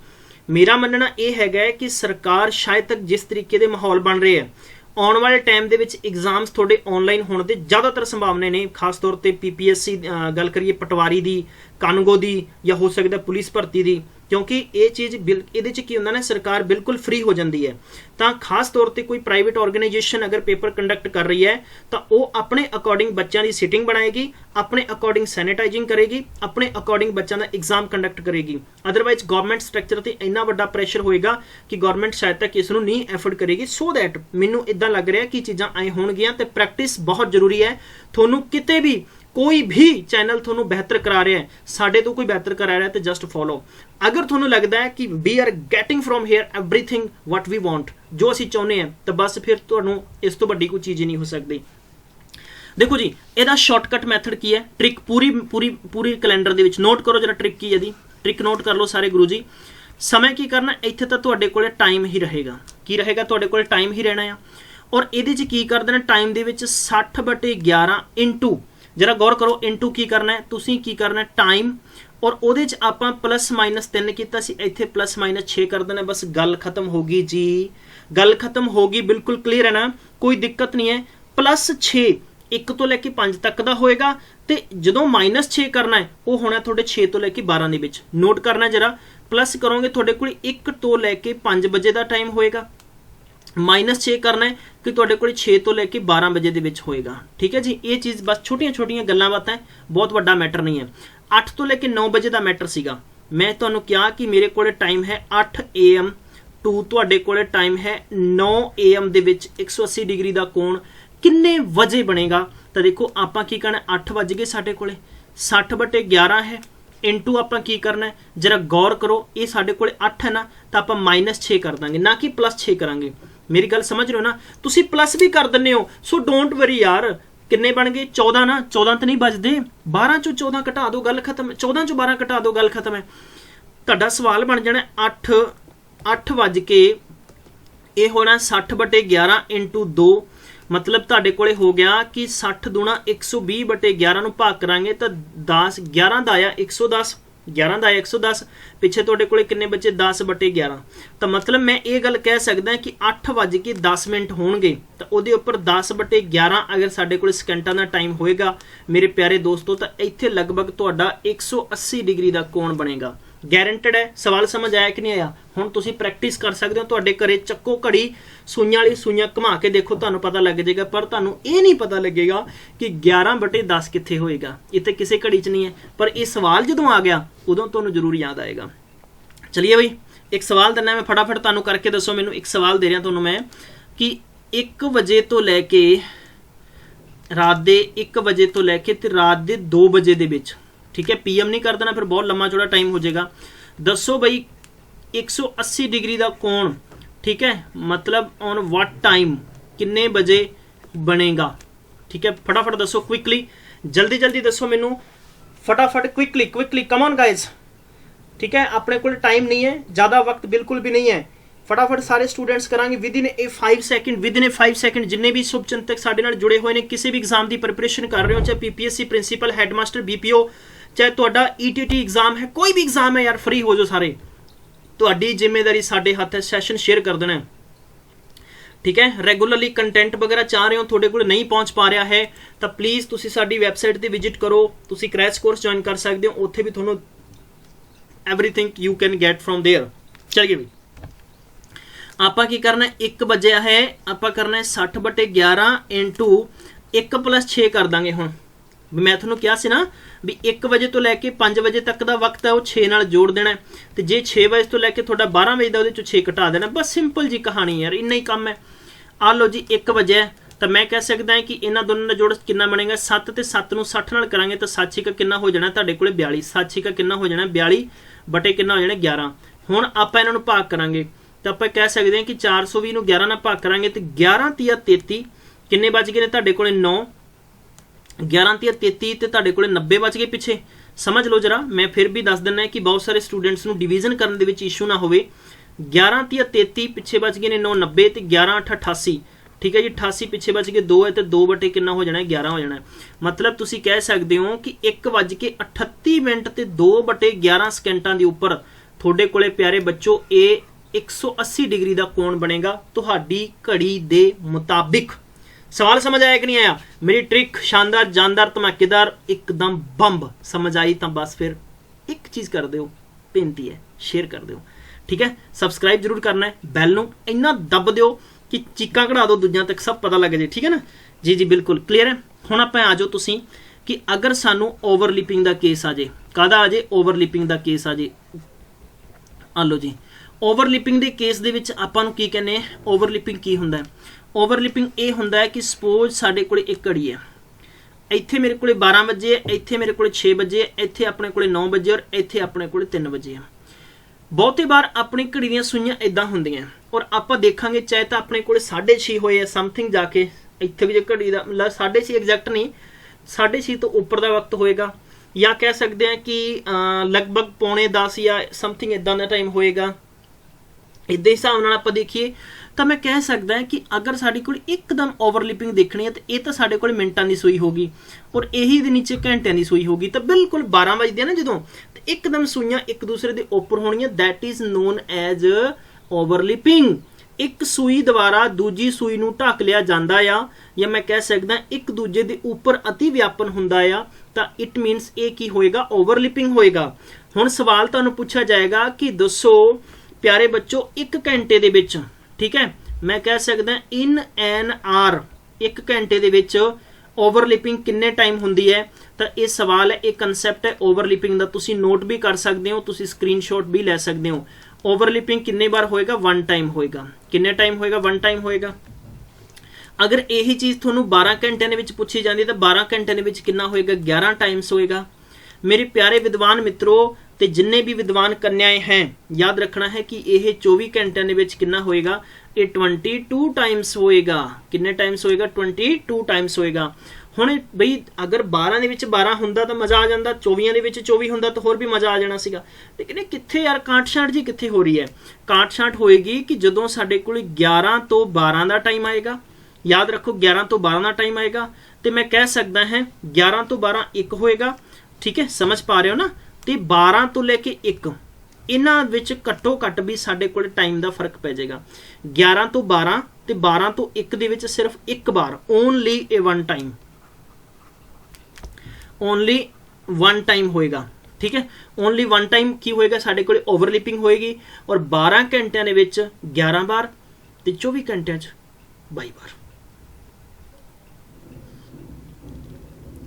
ਮੇਰਾ ਮੰਨਣਾ ਇਹ ਹੈਗਾ ਕਿ ਸਰਕਾਰ ਸ਼ਾਇਦ ਤੱਕ ਜਿਸ ਤਰੀਕੇ ਦੇ ਮਾਹੌਲ ਬਣ ਰਹੇ ਹੈ, ਆਉਣ ਵਾਲੇ ਟਾਈਮ ਦੇ ਵਿੱਚ ਐਗਜ਼ਾਮਸ ਤੁਹਾਡੇ ਆਨਲਾਈਨ ਹੋਣ ਦੇ ਜ਼ਿਆਦਾਤਰ ਸੰਭਾਵਨਾ ਨੇ। ਖਾਸ ਤੌਰ ਤੇ PPSC ਗੱਲ ਕਰੀਏ ਪਟਵਾਰੀ ਦੀ, ਕਾਨੂੰਗੋ ਦੀ, ਜਾਂ ਹੋ ਸਕਦਾ ਪੁਲਿਸ ਭਰਤੀ ਦੀ, ਕਿਉਂਕਿ ਇਹ ਚੀਜ਼ ਇਹਦੇ 'ਚ ਕੀ ਹੁੰਦਾ ਨਾ, ਸਰਕਾਰ ਬਿਲਕੁਲ ਫ੍ਰੀ ਹੋ ਜਾਂਦੀ ਹੈ। ਤਾਂ ਖਾਸ ਤੌਰ ਤੇ ਕੋਈ ਪ੍ਰਾਈਵੇਟ ਆਰਗੇਨਾਈਜੇਸ਼ਨ ਅਗਰ ਪੇਪਰ ਕੰਡਕਟ ਕਰ ਰਹੀ ਹੈ ਤਾਂ ਉਹ ਆਪਣੇ ਅਕੋਰਡਿੰਗ ਬੱਚਿਆਂ ਦੀ ਸਿਟਿੰਗ ਬਣਾਏਗੀ, ਆਪਣੇ ਅਕੋਰਡਿੰਗ ਸੈਨੀਟਾਈਜ਼ਿੰਗ ਕਰੇਗੀ, ਆਪਣੇ ਅਕੋਰਡਿੰਗ ਬੱਚਿਆਂ ਦਾ ਐਗਜ਼ਾਮ ਕੰਡਕਟ ਕਰੇਗੀ। ਅਦਰਵਾਈਜ਼ ਗਵਰਨਮੈਂਟ ਸਟਰਕਚਰ ਤੇ ਇੰਨਾ ਵੱਡਾ ਪ੍ਰੈਸ਼ਰ ਹੋਏਗਾ ਕਿ ਗਵਰਨਮੈਂਟ ਸ਼ਾਇਦ ਤੱਕ ਇਸ ਨੂੰ ਨਹੀਂ ਐਫਰਟ ਕਰੇਗੀ। ਸੋ ਦੈਟ ਮੈਨੂੰ ਇਦਾਂ ਲੱਗ ਰਿਹਾ ਕਿ ਚੀਜ਼ਾਂ ਐ ਹੋਣਗੀਆਂ ਤੇ ਪ੍ਰੈਕਟਿਸ ਬਹੁਤ ਜ਼ਰੂਰੀ ਹੈ। ਤੁਹਾਨੂੰ ਕਿਤੇ ਵੀ ਕੋਈ ਵੀ ਚੈਨਲ ਤੁਹਾਨੂੰ ਬਿਹਤਰ ਕਰਾ ਰਿਹਾ ਹੈ, ਸਾਡੇ ਤੋਂ ਕੋਈ ਬਿਹਤਰ ਕਰਾ ਰਿਹਾ ਤੇ ਜਸਟ ਫੋਲੋ। ਅਗਰ ਤੁਹਾਨੂੰ ਲੱਗਦਾ ਹੈ ਕਿ we are getting from here everything what we want, ਜੋ ਅਸੀਂ ਚਾਹੁੰਦੇ ਹਾਂ, ਤਾਂ ਬਸ ਫਿਰ ਤੁਹਾਨੂੰ ਇਸ ਤੋਂ ਵੱਡੀ ਕੋਈ ਚੀਜ਼ ਹੀ ਨਹੀਂ ਹੋ ਸਕਦੀ। ਦੇਖੋ ਜੀ, ਇਹਦਾ ਸ਼ਾਰਟਕਟ ਮੈਥਡ ਕੀ ਹੈ, ਟ੍ਰਿਕ ਪੂਰੀ ਕੈਲੰਡਰ ਦੇ ਵਿੱਚ ਨੋਟ ਕਰੋ ਜਰਾ। ਟ੍ਰਿਕ ਕੀ ਹੈ ਦੀ ਟ੍ਰਿਕ ਨੋਟ ਕਰ ਲਓ ਸਾਰੇ ਗੁਰੂ ਜੀ। ਸਮੇਂ ਕੀ ਕਰਨਾ, ਇੱਥੇ ਤਾਂ ਤੁਹਾਡੇ ਕੋਲੇ ਟਾਈਮ ਹੀ ਰਹੇਗਾ। ਕੀ ਰਹੇਗਾ? ਤੁਹਾਡੇ ਕੋਲੇ ਟਾਈਮ ਹੀ ਰਹਿਣਾ ਆ। ਔਰ ਇਹਦੇ 'ਚ ਕੀ ਕਰ ਦੇਣਾ, ਟਾਈਮ ਦੇ ਵਿੱਚ 60/11 ਇੰਟੂ, जरा गौर करो, इंटू की करना है, तुसी की करना है टाइम, और ਉਹਦੇ 'ਚ ਆਪਾਂ +-3 ਕੀਤਾ ਸੀ, ਇੱਥੇ +-6 कर देना। बस गल खत्म होगी जी, गल खत्म होगी। बिल्कुल क्लीयर है ना, कोई दिक्कत नहीं है। +6 1 ਤੋਂ ਲੈ ਕੇ 5 ਤੱਕ ਦਾ ਹੋਏਗਾ, ਤੇ ਜਦੋਂ -6 ਕਰਨਾ ਹੈ ਉਹ ਹੋਣਾ ਤੁਹਾਡੇ 6 ਤੋਂ ਲੈ ਕੇ 12 ਦੇ ਵਿੱਚ। ਨੋਟ ਕਰਨਾ ਜਰਾ, प्लस करोगे ਤੁਹਾਡੇ ਕੋਲ 1 ਤੋਂ ਲੈ ਕੇ 5 ਵਜੇ ਦਾ ਟਾਈਮ ਹੋਏਗਾ, -6 ਕਰਨਾ ਹੈ ਕਿ ਤੁਹਾਡੇ ਕੋਲ 6 ਤੋਂ ਲੈ ਕੇ 12 ਵਜੇ ਦੇ ਵਿੱਚ ਹੋਏਗਾ। ਠੀਕ ਹੈ ਜੀ, ਇਹ ਚੀਜ਼ ਬਸ ਛੋਟੀਆਂ ਗੱਲਾਂ ਬਾਤਾਂ, ਬਹੁਤ ਵੱਡਾ ਮੈਟਰ ਨਹੀਂ ਹੈ। 8 ਤੋਂ ਲੈ ਕੇ 9 ਵਜੇ ਦਾ ਮੈਟਰ ਸੀਗਾ। ਮੈਂ ਤੁਹਾਨੂੰ ਕਿਹਾ ਕਿ ਮੇਰੇ ਕੋਲ ਟਾਈਮ ਹੈ 8 AM ਟੂ ਤੁਹਾਡੇ ਕੋਲ ਟਾਈਮ ਹੈ 9 AM ਦੇ ਵਿੱਚ 180 ਡਿਗਰੀ ਦਾ ਕੋਣ ਕਿੰਨੇ ਵਜੇ ਬਣੇਗਾ। ਤਾਂ ਦੇਖੋ ਆਪਾਂ ਕੀ ਕਰਨਾ, 8 ਵਜ ਗਏ ਸਾਡੇ ਕੋਲੇ, 60/11 ਹੈ ਇੰਟੂ ਆਪਾਂ ਕੀ ਕਰਨਾ ਹੈ, ਜਰਾ ਗੌਰ ਕਰੋ, ਇਹ ਸਾਡੇ ਕੋਲੇ 8 ਹੈ ਨਾ, ਤਾਂ ਆਪਾਂ -6 ਕਰ ਦਾਂਗੇ, ਨਾ ਕਿ +6 ਕਰਾਂਗੇ। ਮੇਰੀ ਗੱਲ ਸਮਝ ਰਹੇ ਹੋ ਨਾ, ਤੁਸੀਂ ਪਲੱਸ ਵੀ ਕਰ ਦਿੰਦੇ ਹੋ, ਸੋ ਡੋਂਟ ਵਰੀ ਯਾਰ। ਕਿੰਨੇ ਬਣ ਗਏ 14 ਨਾ, 14 ਤਾਂ ਨਹੀਂ ਬਚਦੇ, 12 ਚੋਂ 14 ਘਟਾ ਦਿਓ, ਗੱਲ ਖਤਮ ਹੈ। 14 ਚੋਂ 12 ਘਟਾ ਦਿਓ, ਗੱਲ ਖਤਮ ਹੈ। ਤੁਹਾਡਾ ਸਵਾਲ ਬਣ ਜਾਣਾ 8 ਵਜ ਕੇ ਇਹ ਹੋਣਾ 60/11 ਇੰਟੂ 2, मतलब ਤੁਹਾਡੇ ਕੋਲੇ ਹੋ ਗਿਆ ਕਿ 60 दूना 120/11 ਨੂੰ ਭਾਗ ਕਰਾਂਗੇ ਤਾਂ 10 11 ਦਾ ਆਇਆ 110, 11 ਦਾ ਆਇਆ 110, ਪਿੱਛੇ ਤੁਹਾਡੇ ਕੋਲੇ ਕਿੰਨੇ ਬੱਚੇ 10/11। ਤਾਂ ਮਤਲਬ ਮੈਂ ਇਹ ਗੱਲ ਕਹਿ ਸਕਦਾ ਕਿ 8:10 ਹੋਣਗੇ ਤਾਂ ਉਹਦੇ ਉੱਪਰ 10/11 ਅਗਰ ਸਾਡੇ ਕੋਲੇ ਸਕਿੰਟਾਂ ਦਾ ਟਾਈਮ ਹੋਏਗਾ ਮੇਰੇ ਪਿਆਰੇ ਦੋਸਤੋ, ਤਾਂ ਇੱਥੇ ਲਗਭਗ ਤੁਹਾਡਾ 180 ਡਿਗਰੀ ਦਾ ਕੋਣ ਬਣੇਗਾ। ਗਾਰੰਟਡ ਹੈ। ਸਵਾਲ ਸਮਝ ਆਇਆ ਕਿ ਨਹੀਂ ਆਇਆ? ਹੁਣ ਤੁਸੀਂ ਪ੍ਰੈਕਟਿਸ ਕਰ ਸਕਦੇ ਹੋ, ਤੁਹਾਡੇ ਘਰੇ ਚੱਕੋ ਘੜੀ ਸੂਈਆਂ ਵਾਲੀ ਸੂਈਆਂ ਘੁਮਾ ਕੇ ਦੇਖੋ, ਤੁਹਾਨੂੰ ਪਤਾ ਲੱਗ ਜਾਏਗਾ। ਪਰ ਤੁਹਾਨੂੰ ਇਹ ਨਹੀਂ ਪਤਾ ਲੱਗੇਗਾ ਕਿ 11/10 ਕਿੱਥੇ ਹੋਏਗਾ, ਇਹ ਤੇ ਕਿਸੇ ਘੜੀ 'ਚ ਨਹੀਂ ਹੈ। ਪਰ ਇਹ ਸਵਾਲ ਜਦੋਂ ਆ ਗਿਆ ਉਦੋਂ ਤੁਹਾਨੂੰ ਜ਼ਰੂਰ ਯਾਦ ਆਏਗਾ। ਚਲਿਏ ਬਈ, ਇੱਕ ਸਵਾਲ ਦਿੰਦਾ ਮੈਂ, ਫਟਾਫਟ ਤੁਹਾਨੂੰ ਕਰਕੇ ਦੱਸੋ ਮੈਨੂੰ। ਇੱਕ ਸਵਾਲ ਦੇ ਰਿਹਾ ਤੁਹਾਨੂੰ ਮੈਂ ਕਿ 1 ਵਜੇ ਤੋਂ ਲੈ ਕੇ ਰਾਤ ਦੇ 1 ਵਜੇ ਤੋਂ ਲੈ ਕੇ ਤੇ ਰਾਤ ਦੇ 2 ਵਜੇ ਦੇ ਵਿੱਚ, ठीक है, PM नहीं कर देना, फिर बहुत लंबा चौड़ा टाइम हो जाएगा। दसो बई 180 डिग्री का कोण, ठीक है, मतलब ऑन व्हाट टाइम, किन्ने बजे बनेगा। ठीक है, फटाफट दसो क्विकली, जल्दी जल्दी दसो मैनू फटाफट, क्विकली कम ऑन गाइज। ठीक है, अपने को टाइम नहीं है, ज़्यादा वक्त बिल्कुल भी नहीं है। फटाफट सारे स्टूडेंट्स करांगे विद इन ए 5 सेकंड। जिन्ने भी शुभचिंतक साडे नाल जुड़े हुए ने, किसी भी एग्जाम की प्रिपरेशन कर रहे हो, चाहे PPSC प्रिंसीपल हेडमास्टर BPO, चाहे तुहाडा ETT एग्जाम है, कोई भी एग्जाम है यार, फ्री हो जाओ सारे, तुहाडी जिम्मेदारी साडे हत्थ है। सैशन शेयर कर देना है। ठीक है, रेगुलरली कंटेंट वगैरह चाह रहे हो, तुहाडे कोल नहीं पहुंच पा रहा है, तो प्लीज़ तुसी साडी वैबसाइट ते विजिट करो, तुसी क्रैश कोर्स ज्वाइन कर सकते हो, उत्थे भी तुहानू everything you can get from there. चलिए भी ਆਪਾਂ ਕੀ ਕਰਨਾ, 1 ਵਜੇ ਹੈ, ਆਪਾਂ ਕਰਨਾ 60/11 ਇੰਟੂ 1 + 6 ਕਰ ਦਾਂਗੇ। ਹੁਣ ਮੈਂ ਤੁਹਾਨੂੰ ਕਿਹਾ ਸੀ ਨਾ ਵੀ 1 ਵਜੇ ਤੋਂ ਲੈ ਕੇ 5 ਵਜੇ ਤੱਕ ਦਾ ਵਕਤ ਹੈ, ਉਹ 6 ਨਾਲ ਜੋੜ ਦੇਣਾ, ਤੇ ਜੇ 6 ਵਜੇ ਤੋਂ ਲੈ ਕੇ ਤੁਹਾਡਾ 12 ਵਜੇ ਦਾ ਉਹਦੇ ਚੋਂ 6 ਘਟਾ ਦੇਣਾ। ਬਸ ਸਿੰਪਲ ਜੀ ਕਹਾਣੀ ਯਾਰ, ਇੰਨਾ ਹੀ ਕੰਮ ਹੈ। ਆ ਲਓ ਜੀ, 1 ਵਜੇ ਤਾਂ ਮੈਂ ਕਹਿ ਸਕਦਾ ਕਿ ਇਹਨਾਂ ਦੋਨਾਂ ਦਾ ਜੋੜ ਕਿੰਨਾ ਬਣੇਗਾ, 7 ਤੇ 7 ਨੂੰ 60 ਨਾਲ ਕਰਾਂਗੇ ਤਾਂ 7 ਕਿੰਨਾ ਹੋ ਜਾਣਾ ਤੁਹਾਡੇ ਕੋਲੇ 42, 7 ਕਿੰਨਾ ਹੋ ਜਾਣਾ 42 ਬਟੇ ਕਿੰਨਾ ਹੋ ਜਾਣਾ 11। ਹੁਣ ਆਪਾਂ ਇਹਨਾਂ ਨੂੰ ਭਾਗ ਕਰਾਂਗੇ ਤਾਂ ਆਪਾਂ ਕਹਿ ਸਕਦੇ ਹਾਂ ਕਿ 420 ਨੂੰ 11 ਨਾਲ ਭਾਗ ਕਰਾਂਗੇ ਤੇ 11 ਤੀਆ 33 ਕਿੰਨੇ ਬਚ ਗਏ ਨੇ ਤੁਹਾਡੇ ਕੋਲੇ 9, 11 ਤੀਆ 33 ਤੇ ਤੁਹਾਡੇ ਕੋਲੇ 90 ਬਚ ਗਏ ਪਿੱਛੇ। ਸਮਝ ਲਓ ਜਰਾ, ਮੈਂ ਫਿਰ ਵੀ ਦੱਸ ਦਿੰਦਾ ਕਿ ਬਹੁਤ ਸਾਰੇ ਸਟੂਡੈਂਟਸ ਨੂੰ ਡਿਵੀਜ਼ਨ ਕਰਨ ਦੇ ਵਿੱਚ ਇਸ਼ੂ ਨਾ ਹੋਵੇ। 11 ਤੀਆ 33 ਪਿੱਛੇ ਬਚ ਗਏ ਨੇ 9, 90 ਤੇ 11 8 88। ਠੀਕ ਹੈ ਜੀ, 88 ਪਿੱਛੇ ਬਚ ਗਏ 2 ਹੈ ਤੇ 2 ਬਟੇ ਕਿੰਨਾ ਹੋ ਜਾਣਾ 11 ਹੋ ਜਾਣਾ। ਮਤਲਬ ਤੁਸੀਂ ਕਹਿ ਸਕਦੇ ਹੋ ਕਿ 1:38 ਤੇ 2/11 ਸਕਿੰਟਾਂ ਦੇ ਉੱਪਰ ਤੁਹਾਡੇ ਕੋਲੇ ਪਿਆਰੇ ਬੱਚੋ ਇਹ 180 डिग्री का कोण बनेगा तुहाडी घड़ी दे मुताबिक। सवाल समझ आया कि नहीं आया? मेरी ट्रिक शानदार, जानदार, धमाकेदार, एकदम बंब समझ आई तो बस फिर एक चीज़ कर दो, बेनती है शेयर कर दो। ठीक है, सबसक्राइब जरूर करना है, बैल नूं इन्ना दब दो कि चीकां कढ़ा दो, दूजियां तक सब पता लग जाए। ठीक है ना जी, बिल्कुल क्लीयर है। हुण आपां आ जाओ तुसीं कि अगर सानू ओवरलिपिंग का केस आ जाए, काहदा आ जाए, ओवरलिपिंग का केस आ जाए। आ लो जी, ओवरलिपिंग के केस दे विच आपां नूं की कहने, ओवरलिपिंग की हुंदा है? ओवरलिपिंग ये हुंदा है कि सपोज साडे कोले एक घड़ी है, इत्थे मेरे कोले 12 बजे है, इत्थे मेरे कोले 6 बजे है, इत्थे अपने कोले 9 बजे और इत्थे अपने कोले 3 बजे है। बहुते बार अपनी घड़ी दीयां सूइयां इदां हुंदियां और आपां देखांगे चाहे तो अपने कोले 6:30 होए है समथिंग, जाके इत्थे भी जो घड़ी दा मतलब 6:30 एग्जैक्ट नहीं, 6:30 तो उपर का वक्त होएगा, या कह सकते हैं कि लगभग 9:45 या समथिंग इदां दा टाइम होएगा। इदा हिसाब नाल आपां देखिए तो मैं कह सकदा कि अगर साडे कोल एकदम ओवरलिपिंग देखनी है तो ये तो साडे कोल मिनटां दी सूई होगी और यही दे नीचे घंटियां दी सूई होगी। तो बिल्कुल 12 बजदे ना जदों तो एकदम सूइयां एक दूसरे दे ऊपर होणियां, that is known as overlapping. ਇੱਕ ਸੂਈ ਦੁਆਰਾ ਦੂਜੀ ਸੂਈ ਨੂੰ ਢੱਕ ਲਿਆ ਜਾਂਦਾ ਆ, ਜਾਂ ਮੈਂ ਕਹਿ ਸਕਦਾ ਇੱਕ ਦੂਜੇ ਦੇ ਉੱਪਰ ਅਤੀ ਵਿਆਪਨ ਹੁੰਦਾ ਆ, ਤਾਂ ਇਟ ਮੀਨਸ ਇਹ ਕੀ ਹੋਏਗਾ, ਓਵਰਲਿਪਿੰਗ ਹੋਏਗਾ। ਹੁਣ ਸਵਾਲ ਤੁਹਾਨੂੰ ਪੁੱਛਿਆ ਜਾਏਗਾ ਕਿ ਦੱਸੋ ਪਿਆਰੇ ਬੱਚੋ 1 ਘੰਟੇ ਦੇ ਵਿੱਚ, ਠੀਕ ਹੈ, ਮੈਂ ਕਹਿ ਸਕਦਾ ਇਨ ਐਨ ਆਰ 1 ਘੰਟੇ ਦੇ ਵਿੱਚ ਓਵਰਲਿਪਿੰਗ ਕਿੰਨੇ ਟਾਈਮ ਹੁੰਦੀ ਹੈ। ਤਾਂ ਇਹ ਸਵਾਲ ਹੈ, ਇਹ ਕਨਸੈਪਟ ਹੈ ਓਵਰਲਿਪਿੰਗ ਦਾ, ਤੁਸੀਂ ਨੋਟ ਵੀ ਕਰ ਸਕਦੇ ਹੋ, ਤੁਸੀਂ ਸਕਰੀਨਸ਼ਾਟ ਵੀ ਲੈ ਸਕਦੇ ਹੋ। ਓਵਰਲਿਪਿੰਗ ਕਿੰਨੇ ਬਾਰ ਹੋਏਗਾ, 1 ਟਾਈਮ ਹੋਏਗਾ। ਕਿੰਨੇ ਟਾਈਮ ਹੋਏਗਾ, 1 ਟਾਈਮ ਹੋਏਗਾ। ਅਗਰ ਇਹੀ ਚੀਜ਼ ਤੁਹਾਨੂੰ 12 ਘੰਟਿਆਂ ਦੇ ਵਿੱਚ ਪੁੱਛੀ ਜਾਂਦੀ ਤਾਂ 12 ਘੰਟਿਆਂ ਦੇ ਵਿੱਚ ਕਿੰਨਾ ਹੋਏਗਾ, 11 ਟਾइम्स ਹੋਏਗਾ। मेरे प्यारे विद्वान मित्रों ते जिन्ने भी विद्वान कन्याएं हैं, याद रखना है कि यह 24 घंटिया के विच कितना होएगा, ये 22 टाइम्स होएगा। किन्ने टाइम्स होएगा, 22 टाइम्स होएगा। हुण बई अगर 12 दे विच 12 हुंदा तां मजा आ जांदा, 24 दे विच 24 हुंदा तां होर भी मजा आ जाना सीगा। लेकिन कित्थे यार काट-छाट जी कित्थे हो रही है। काट-छाट होएगी कि जदों साडे कोल 11 तो 12 दा टाइम आएगा, याद रखो 11 तो 12 का टाइम आएगा, तो मैं कह सकता है 11 तो 12 1 होएगा। ठीक है, समझ पा रहे हो ना। तो 12 तो लेके 1 इन्हां विच घट्टो घट भी साडे कोल टाइम का फर्क पै जाएगा। 11 तो 12 ते 12 तो 1 दे विच सिर्फ 1 बार, ओनली ए 1 टाइम, ओनली 1 टाइम होएगा। ठीक है, ओनली 1 टाइम की होएगा, साडे कोल ओवरलिपिंग होएगी। और 12 घंटिया दे विच 11 बार ते 24 घंटिया 22 बार।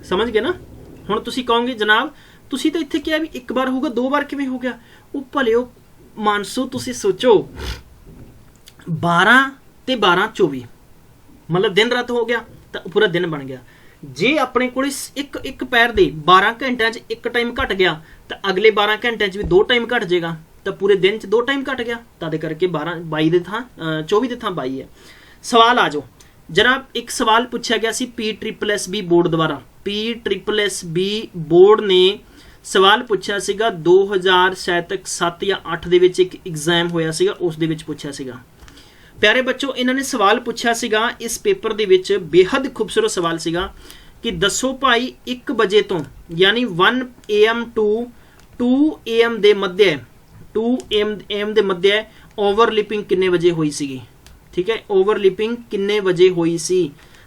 समझ गए ना। हुण तुसी कहोगे जनाब तुसी तो इत्थे क्या भी 1 बार होगा, 2 बार किवें हो गया। वो भलिओ मानसो तुसी सोचो 12 ते 12 24 मतलब दिन रात हो गया, तो पूरा दिन बन गया। जे अपने कोल एक पैर दे 12 घंटिया 1 टाइम घट गया, तो अगले 12 घंटिया भी 2 टाइम घट जाएगा, तो पूरे दिन 2 टाइम घट गया। तद करके 22 के थां 24 के थां 22 है। सवाल आ जाओ जनाब, एक सवाल पूछा गया सी PSSB बोर्ड द्वारा। PSSB बोर्ड ने सवाल पूछा सीगा 2007 या 8 दे विच एक एग्जाम होया सीगा, उस दे विच पूछा सीगा। प्यारे बच्चों इन्होंने सवाल पूछा सीगा इस पेपर दे विच, बेहद खूबसूरत सवाल सीगा कि दसो भाई 1 बजे तो यानी 1 AM टू 2 AM दे मध्य 2 AM दे मध्य ओवरलिपिंग किन्ने बजे हुई सीगी। ठीक है, ओवरलिपिंग किन्ने बजे हुई सी,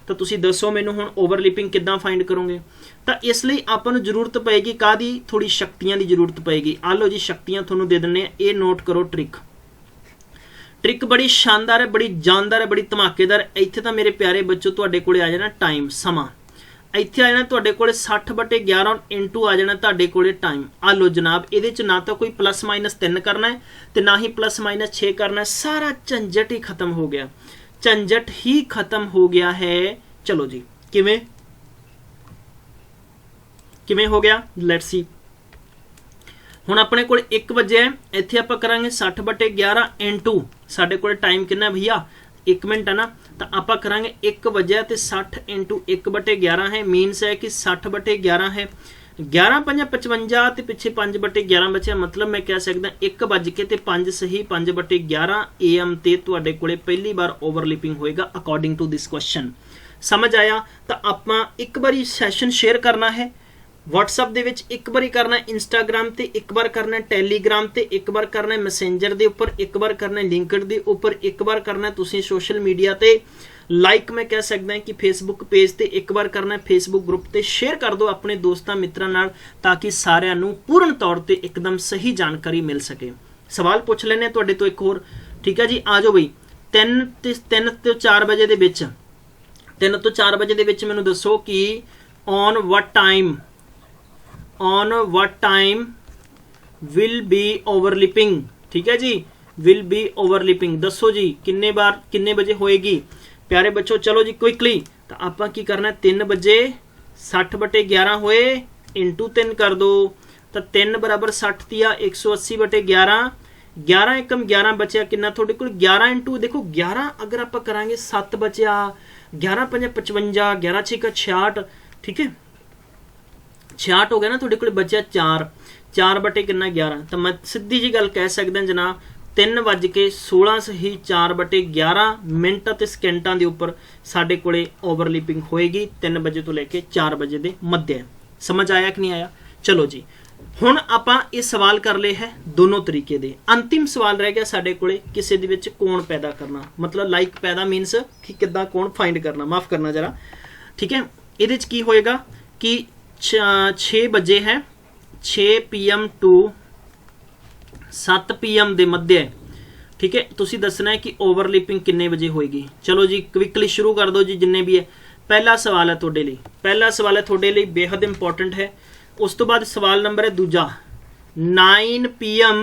तो तुसी दसो मैनू हुण ओवरलिपिंग किद्दां फाइंड करोगे। तो इसलिए आपां नूं जरूरत पेगी कादी, थोड़ी शक्तियां की जरूरत पेगी। आ लो जी शक्तियां तुहानूं दे दिंदे आ, ये नोट करो। ट्रिक बड़ी शानदार है, बड़ी जानदार है, बड़ी धमाकेदार। इत्थे तां मेरे प्यारे बच्चों तुहाडे कोले आ जाना टाइम, समा इत्थे आ जाना तुहाडे कोले 60/11 इंटू आ जाना तुहाडे कोले टाइम। आ लो जनाब, इहदे च ना तो कोई +-3 करना है तो ना ही +-6 करना है, सारा झंझट ही खत्म हो गया, झंझट ही खत्म हो गया है। चलो जी किवें किवें हो गया, लेट्स सी। हुण अपने कोल 1 बजे है, इत्थे आपां करांगे 60/11 इंटू साडे कोल टाइम कितना है भैया 1 मिनट है ना, तो आप करांगे 1 बजे तो 60 इंटू 1/11 है, मीनस है कि 60/11 है। 11 5 55 तो पिछे 5/11 बचा, मतलब मैं कह सकदा 1 बज के ते 5 सही 5/11 AM ते तुहाडे कोले पहली बार ओवरलिपिंग होएगा अकॉर्डिंग टू दिस क्वेश्चन। समझ आया। तो आपां एक बारी सैशन शेयर करना है व्हाट्सएप दे विच, एक बार करना है इंस्टाग्राम ते, एक बार करना है टैलीग्राम ते, एक बार करना है मैसेंजर दे उपर, एक बार करना है लिंकड दे उपर, एक बार करना है तुसीं सोशल मीडिया ते लाइक मैं कह सकदा कि फेसबुक पेज ते, एक बार करना है फेसबुक ग्रुप ते। शेयर कर दो अपने दोस्तां मित्रां नाल ताकि सारिआं नूं पूर्ण तौर ते एकदम सही जानकारी मिल सके। सवाल पूछ लैने तुहाडे तो एक होर, ठीक है जी। आ जाओ बई 3 तो 4 बजे दे विच, 3 तो 4 बजे दे विच मैनूं दसो कि on what time will be overlapping। ठीक है जी, will be overlapping दसो जी किन्ने बार किन्ने बजे होएगी प्यारे बच्चों। चलो जी क्विकली, तो आप की करना है 3 बजे 60/11 होए इंटू 3 कर दो, तो 3 बराबर 60 दिया 180/11, 11 एकम 11 बचा किन्ना थोड़े को 11 इंटू देखो 11 अगर आप करांगे 7 बचा, 11 5 55, 11 6 66, ठीक है 66 हो गया ना, थोड़े को बचा 4 बटे कितना 11। तो मैं सीधी जी गल कह सकदा जनाब 3:16 सही 4/11 मिनट ते सेकंडां दे उपर साडे कोले ओवरलिपिंग होएगी 3 बजे तो लेके 4 बजे दे मध्य। समझ आया कि नहीं आया। चलो जी ਹੁਣ ਆਪਾਂ ਇਹ ਸਵਾਲ ਕਰ ਲਏ ਹੈ ਦੋਨੋਂ ਤਰੀਕੇ ਦੇ। ਅੰਤਿਮ ਸਵਾਲ ਰਹਿ ਗਿਆ ਸਾਡੇ ਕੋਲੇ ਕਿਸੇ ਦੇ ਵਿੱਚ ਕੋਣ ਪੈਦਾ ਕਰਨਾ, ਮਤਲਬ ਲਾਈਕ ਪੈਦਾ ਮੀਨਸ ਕਿ ਕਿੱਦਾਂ ਕੋਣ ਫਾਈਂਡ ਕਰਨਾ, ਮਾਫ ਕਰਨਾ ਜਰਾ, ਠੀਕ ਹੈ। ਇਹਦੇ ਚ ਕੀ ਹੋਏਗਾ ਕਿ 6 ਵਜੇ ਹੈ, 6 PM ਟੂ 7 PM ਦੇ ਮੱਧ ਹੈ, ਠੀਕ ਹੈ। ਤੁਸੀਂ ਦੱਸਣਾ ਹੈ ਕਿ ਓਵਰਲੈਪਿੰਗ ਕਿੰਨੇ ਵਜੇ ਹੋਏਗੀ। ਚਲੋ ਜੀ ਕੁਇਕਲੀ ਸ਼ੁਰੂ ਕਰ ਦਿਓ ਜੀ ਜਿੰਨੇ ਵੀ ਹੈ। ਪਹਿਲਾ ਸਵਾਲ ਹੈ ਤੁਹਾਡੇ ਲਈ, ਪਹਿਲਾ ਸਵਾਲ ਹੈ ਤੁਹਾਡੇ ਲਈ ਬੇहद ਇੰਪੋਰਟੈਂਟ ਹੈ। ਉਸ ਤੋਂ ਬਾਅਦ ਸਵਾਲ ਨੰਬਰ ਹੈ ਦੂਜਾ 9 PM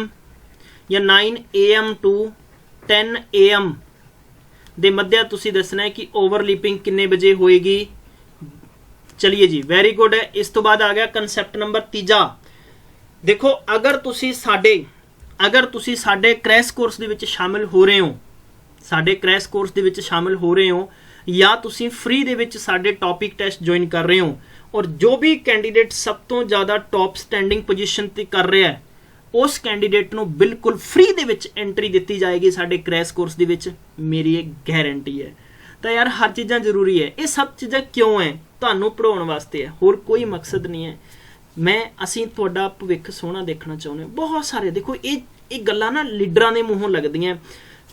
ਜਾਂ 9 AM ਟੂ 10 AM ਦੇ ਮੱਧਿਆ ਤੁਸੀਂ ਦੱਸਣਾ ਹੈ ਕਿ ਓਵਰਲੈਪਿੰਗ ਕਿੰਨੇ ਵਜੇ ਹੋਏਗੀ। ਚਲਿਏ ਜੀ, ਵੈਰੀ ਗੁੱਡ ਹੈ। ਇਸ ਤੋਂ ਬਾਅਦ ਆ ਗਿਆ ਕਨਸੈਪਟ ਨੰਬਰ ਤੀਜਾ। ਦੇਖੋ ਅਗਰ ਤੁਸੀਂ ਸਾਡੇ ਕ੍ਰੈਸ਼ ਕੋਰਸ ਦੇ ਵਿੱਚ ਸ਼ਾਮਿਲ ਹੋ ਰਹੇ ਹੋ, ਸਾਡੇ ਕ੍ਰੈਸ਼ ਕੋਰਸ ਦੇ ਵਿੱਚ ਸ਼ਾਮਿਲ ਹੋ ਰਹੇ ਹੋ, ਜਾਂ ਤੁਸੀਂ ਫ੍ਰੀ ਦੇ ਵਿੱਚ ਸਾਡੇ ਟੌਪਿਕ ਟੈਸਟ ਜੁਆਇਨ ਕਰ ਰਹੇ ਹੋ, ਔਰ ਜੋ ਵੀ ਕੈਂਡੀਡੇਟ ਸਭ ਤੋਂ ਜ਼ਿਆਦਾ ਟੌਪ ਸਟੈਂਡਿੰਗ ਪੋਜੀਸ਼ਨ ਤੇ ਕਰ ਰਿਹਾ ਹੈ ਉਸ ਕੈਂਡੀਡੇਟ ਨੂੰ ਬਿਲਕੁਲ ਫ੍ਰੀ ਦੇ ਵਿੱਚ ਐਂਟਰੀ ਦਿੱਤੀ ਜਾਏਗੀ ਸਾਡੇ ਕ੍ਰੈਸ਼ ਕੋਰਸ ਦੇ ਵਿੱਚ, ਮੇਰੀ ਇਹ ਗਾਰੰਟੀ ਹੈ। ਤਾਂ ਯਾਰ ਹਰ ਚੀਜ਼ਾਂ ਜ਼ਰੂਰੀ ਹੈ। ਇਹ ਸਭ ਚੀਜ਼ਾਂ ਕਿਉਂ ਹੈ? ਤੁਹਾਨੂੰ ਪੜਾਉਣ ਵਾਸਤੇ ਹੈ, ਹੋਰ ਕੋਈ ਮਕਸਦ ਨਹੀਂ ਹੈ। ਅਸੀਂ ਤੁਹਾਡਾ ਭਵਿੱਖ ਸੋਹਣਾ ਦੇਖਣਾ ਚਾਹੁੰਦੇ ਹਾਂ। ਬਹੁਤ ਸਾਰੇ ਦੇਖੋ ਇਹ ਗੱਲਾਂ ਨਾ ਲੀਡਰਾਂ ਦੇ ਮੂੰਹੋਂ ਲੱਗਦੀਆਂ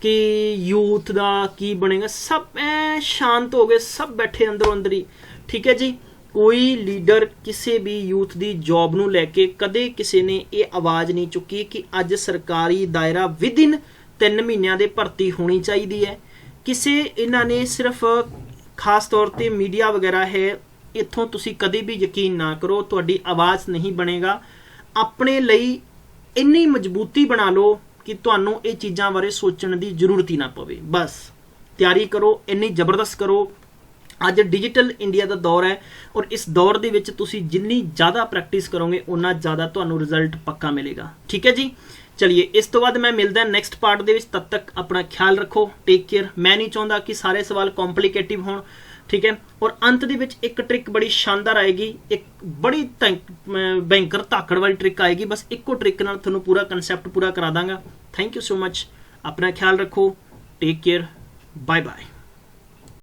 ਕਿ ਯੂਥ ਦਾ ਕੀ ਬਣੇਗਾ, ਸਭ ਐ ਸ਼ਾਂਤ ਹੋ ਗਏ, ਸਭ ਬੈਠੇ ਅੰਦਰੋਂ ਅੰਦਰ ਹੀ, ਠੀਕ ਹੈ ਜੀ। ਕੋਈ ਲੀਡਰ ਕਿਸੇ ਵੀ ਯੂਥ ਦੀ ਜੌਬ ਨੂੰ ਲੈ ਕੇ ਕਦੇ ਕਿਸੇ ਨੇ ਇਹ ਆਵਾਜ਼ ਨਹੀਂ ਚੁੱਕੀ ਕਿ ਅੱਜ ਸਰਕਾਰੀ ਦਾਇਰਾ ਵਿਦਿਨ 3 ਮਹੀਨਿਆਂ ਦੇ ਭਰਤੀ ਹੋਣੀ ਚਾਹੀਦੀ ਹੈ। ਕਿਸੇ ਇਹਨਾਂ ਨੇ ਸਿਰਫ ਖਾਸ ਤੌਰ ਤੇ ਮੀਡੀਆ ਵਗੈਰਾ ਹੈ, ਇੱਥੋਂ ਤੁਸੀਂ ਕਦੇ ਵੀ ਯਕੀਨ ਨਾ ਕਰੋ, ਤੁਹਾਡੀ ਆਵਾਜ਼ ਨਹੀਂ ਬਣੇਗਾ। ਆਪਣੇ ਲਈ ਇੰਨੀ ਮਜ਼ਬੂਤੀ ਬਣਾ ਲਓ ਕਿ ਤੁਹਾਨੂੰ ਇਹ ਚੀਜ਼ਾਂ ਬਾਰੇ ਸੋਚਣ ਦੀ ਜ਼ਰੂਰਤ ਹੀ ਨਾ ਪਵੇ। ਬਸ ਤਿਆਰੀ ਕਰੋ, ਇੰਨੀ ਜ਼ਬਰਦਸਤ ਕਰੋ। ਅੱਜ ਡਿਜੀਟਲ ਇੰਡੀਆ ਦਾ ਦੌਰ ਹੈ, ਔਰ ਇਸ ਦੌਰ ਦੇ ਵਿੱਚ ਤੁਸੀਂ ਜਿੰਨੀ ਜ਼ਿਆਦਾ ਪ੍ਰੈਕਟਿਸ ਕਰੋਗੇ ਉਨਾ ਜ਼ਿਆਦਾ ਤੁਹਾਨੂੰ ਰਿਜ਼ਲਟ ਪੱਕਾ ਮਿਲੇਗਾ, ਠੀਕ ਹੈ ਜੀ। ਚਲਿਏ ਇਸ ਤੋਂ ਬਾਅਦ ਮੈਂ ਮਿਲਦਾ ਨੈਕਸਟ ਪਾਰਟ ਦੇ ਵਿੱਚ। ਤਦ ਤੱਕ ਆਪਣਾ ਖਿਆਲ ਰੱਖੋ, ਟੇਕ ਕੇਅਰ। ਮੈਂ ਨਹੀਂ ਚਾਹੁੰਦਾ ਕਿ ਸਾਰੇ ਸਵਾਲ ਕੰਪਲਿਕੇਟਿਵ ਹੋਣ, ਠੀਕ ਹੈ। ਔਰ ਅੰਤ ਦੇ ਵਿੱਚ ਇੱਕ ਟ੍ਰਿਕ ਬੜੀ ਸ਼ਾਨਦਾਰ ਆਏਗੀ, ਇੱਕ ਬੜੀ ਭयंकर ਧਾਕੜ ਵਾਲੀ ਟ੍ਰਿਕ ਆਏਗੀ। ਬਸ ਇੱਕੋ ਟ੍ਰਿਕ ਨਾਲ ਤੁਹਾਨੂੰ ਪੂਰਾ ਕਨਸੈਪਟ ਪੂਰਾ ਕਰਾ ਦਾਂਗਾ। Thank you so much. ਆਪਣਾ ਖਿਆਲ ਰੱਖੋ, ਟੇਕ ਕੇਅਰ, ਬਾਏ ਬਾਏ।